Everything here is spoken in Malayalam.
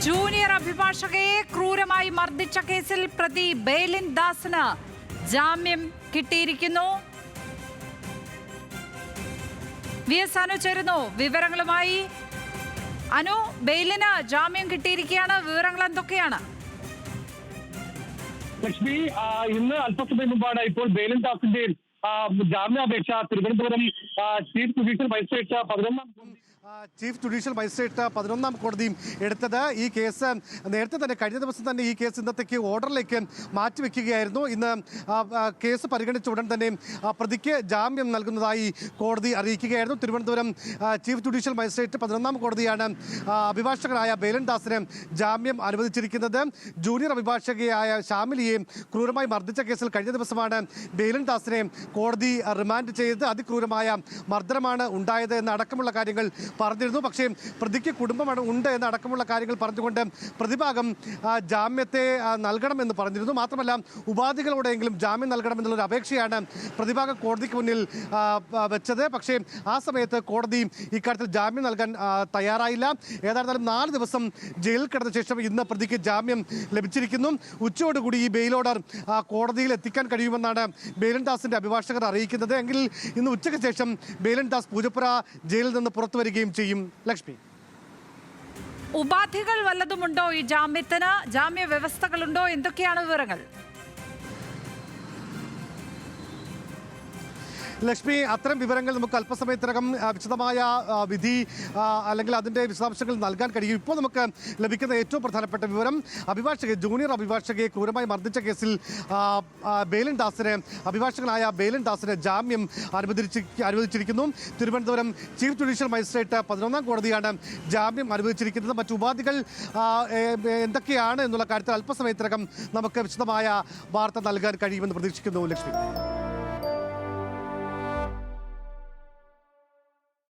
ജൂനിയർ അഭിഭാഷകയെ ക്രൂരമായി മർദ്ദിച്ച കേസിൽ പ്രതി ബെയ്ലിൻ ദാസിന് ജാമ്യം കിട്ടിയിരിക്കുന്നു. വി എസ് അനു ചേരുന്നു വിവരങ്ങളുമായി. അനു, ബെയ്ലിന് ജാമ്യം കിട്ടിയിരിക്കുകയാണ്. വിവരങ്ങൾ എന്തൊക്കെയാണ്? ലക്ഷ്മി, ഇന്ന് അല്പസമയം മുമ്പാണ് ഇപ്പോൾ ബെയ്ലിൻ ദാസിന്റെ ജാമ്യാപേക്ഷ തിരുവനന്തപുരം ചീഫ് ജുഡീഷ്യൽ മജിസ്ട്രേറ്റ് 11ാം കോടതിയും എടുത്തത്. ഈ കേസ് നേരത്തെ തന്നെ കഴിഞ്ഞ ദിവസം തന്നെ ഈ കേസ് ഇന്നത്തേക്ക് ഓർഡറിലേക്ക് മാറ്റിവെക്കുകയായിരുന്നു. ഇന്ന് കേസ് പരിഗണിച്ച ഉടൻ തന്നെ പ്രതിക്ക് ജാമ്യം നൽകുന്നതായി കോടതി അറിയിക്കുകയായിരുന്നു. തിരുവനന്തപുരം ചീഫ് ജുഡീഷ്യൽ മജിസ്ട്രേറ്റ് 11ാം കോടതിയാണ് അഭിഭാഷകനായ ബെയ്ലിൻ ദാസിന് ജാമ്യം അനുവദിച്ചിരിക്കുന്നത്. ജൂനിയർ അഭിഭാഷകയായ ഷാമിലിയെ ക്രൂരമായി മർദ്ദിച്ച കേസിൽ കഴിഞ്ഞ ദിവസമാണ് ബെയ്ലിൻ ദാസിനെ കോടതി റിമാൻഡ് ചെയ്തത്. അതിക്രൂരമായ മർദ്ദനമാണ് ഉണ്ടായത് എന്ന അടക്കമുള്ള കാര്യങ്ങൾ പറഞ്ഞിരുന്നു. പക്ഷേ പ്രതിക്ക് കുടുംബമാണ് ഉണ്ട് എന്ന അടക്കമുള്ള കാര്യങ്ങൾ പറഞ്ഞുകൊണ്ട് പ്രതിഭാഗം ജാമ്യത്തെ നൽകണമെന്ന് പറഞ്ഞിരുന്നു. മാത്രമല്ല, ഉപാധികളോടെയെങ്കിലും ജാമ്യം നൽകണമെന്നുള്ളൊരു അപേക്ഷയാണ് പ്രതിഭാഗം കോടതിക്ക് മുന്നിൽ വെച്ചത്. പക്ഷേ ആ സമയത്ത് കോടതി ഇക്കാര്യത്തിൽ ജാമ്യം നൽകാൻ തയ്യാറായില്ല. ഏതായിരുന്നാലും 4 ദിവസം ജയിലിൽ കിടന്ന ശേഷം ഇന്ന് പ്രതിക്ക് ജാമ്യം ലഭിച്ചിരിക്കുന്നു. ഉച്ചയോടുകൂടി ഈ ബെയിൽ ഓർഡർ കോടതിയിൽ എത്തിക്കാൻ കഴിയുമെന്നാണ് ബെയ്ലിൻ ദാസിന്റെ അഭിഭാഷകർ അറിയിക്കുന്നത്. എങ്കിൽ ഇന്ന് ഉച്ചയ്ക്ക് ശേഷം ബെയ്ലിൻ ദാസ് പൂജപ്പുര ജയിലിൽ നിന്ന് പുറത്തു വരികയും ചെയ്യും. ലക്ഷ്മി, ഉപാധികൾ വല്ലതുമുണ്ടോ ഈ ജാമ്യത്തിന്? ജാമ്യ വ്യവസ്ഥകളുണ്ടോ? എന്തൊക്കെയാണ് വിവരങ്ങൾ? ലക്ഷ്മി, അത്തരം വിവരങ്ങൾ നമുക്ക് അല്പസമയത്തിനകം വിശദമായ വിധി അല്ലെങ്കിൽ അതിൻ്റെ വിശദാംശങ്ങൾ നൽകാൻ കഴിയും. ഇപ്പോൾ നമുക്ക് ലഭിക്കുന്ന ഏറ്റവും പ്രധാനപ്പെട്ട വിവരം, ജൂനിയർ അഭിഭാഷകയെ ക്രൂരമായി മർദ്ദിച്ച കേസിൽ അഭിഭാഷകനായ ബെയ്ലിൻ ദാസിന് ജാമ്യം അനുവദിച്ചിരിക്കുന്നു. തിരുവനന്തപുരം ചീഫ് ജുഡീഷ്യൽ മജിസ്ട്രേറ്റ് 11ാം കോടതിയാണ് ജാമ്യം അനുവദിച്ചിരിക്കുന്നത്. മറ്റു ഉപാധികൾ എന്തൊക്കെയാണ് എന്നുള്ള കാര്യത്തിൽ അല്പസമയത്തിനകം നമുക്ക് വിശദമായ വാർത്ത നൽകാൻ കഴിയുമെന്ന് പ്രതീക്ഷിക്കുന്നു. ലക്ഷ്മി.